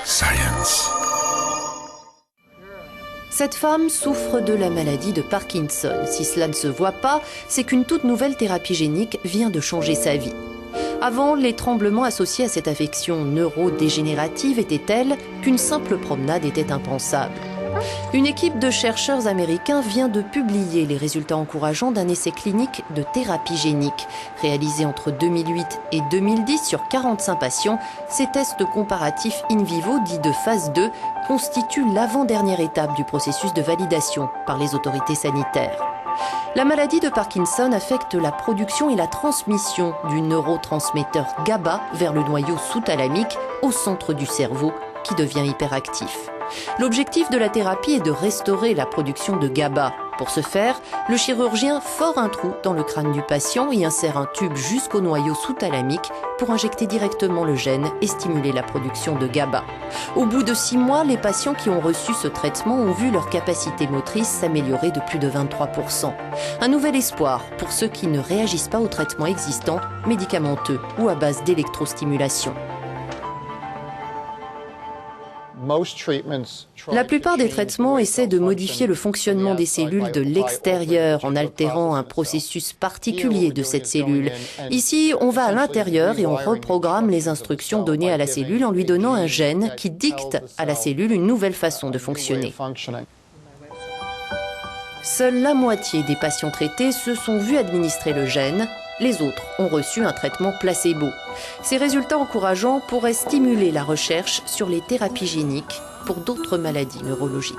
Science. Cette femme souffre de la maladie de Parkinson. Si cela ne se voit pas, c'est qu'une toute nouvelle thérapie génique vient de changer sa vie. Avant, les tremblements associés à cette affection neurodégénérative étaient tels qu'une simple promenade était impensable. Une équipe de chercheurs américains vient de publier les résultats encourageants d'un essai clinique de thérapie génique. Réalisé entre 2008 et 2010 sur 45 patients, ces tests comparatifs in vivo, dits de phase 2, constituent l'avant-dernière étape du processus de validation par les autorités sanitaires. La maladie de Parkinson affecte la production et la transmission du neurotransmetteur GABA vers le noyau sous-thalamique au centre du cerveau qui devient hyperactif. L'objectif de la thérapie est de restaurer la production de GABA. Pour ce faire, le chirurgien fore un trou dans le crâne du patient et insère un tube jusqu'au noyau sous-thalamique pour injecter directement le gène et stimuler la production de GABA. Au bout de 6 mois, les patients qui ont reçu ce traitement ont vu leur capacité motrice s'améliorer de plus de 23%. Un nouvel espoir pour ceux qui ne réagissent pas aux traitements existants, médicamenteux ou à base d'électrostimulation. La plupart des traitements essaient de modifier le fonctionnement des cellules de l'extérieur en altérant un processus particulier de cette cellule. Ici, on va à l'intérieur et on reprogramme les instructions données à la cellule en lui donnant un gène qui dicte à la cellule une nouvelle façon de fonctionner. Seule la moitié des patients traités se sont vus administrer le gène. Les autres ont reçu un traitement placebo. Ces résultats encourageants pourraient stimuler la recherche sur les thérapies géniques pour d'autres maladies neurologiques.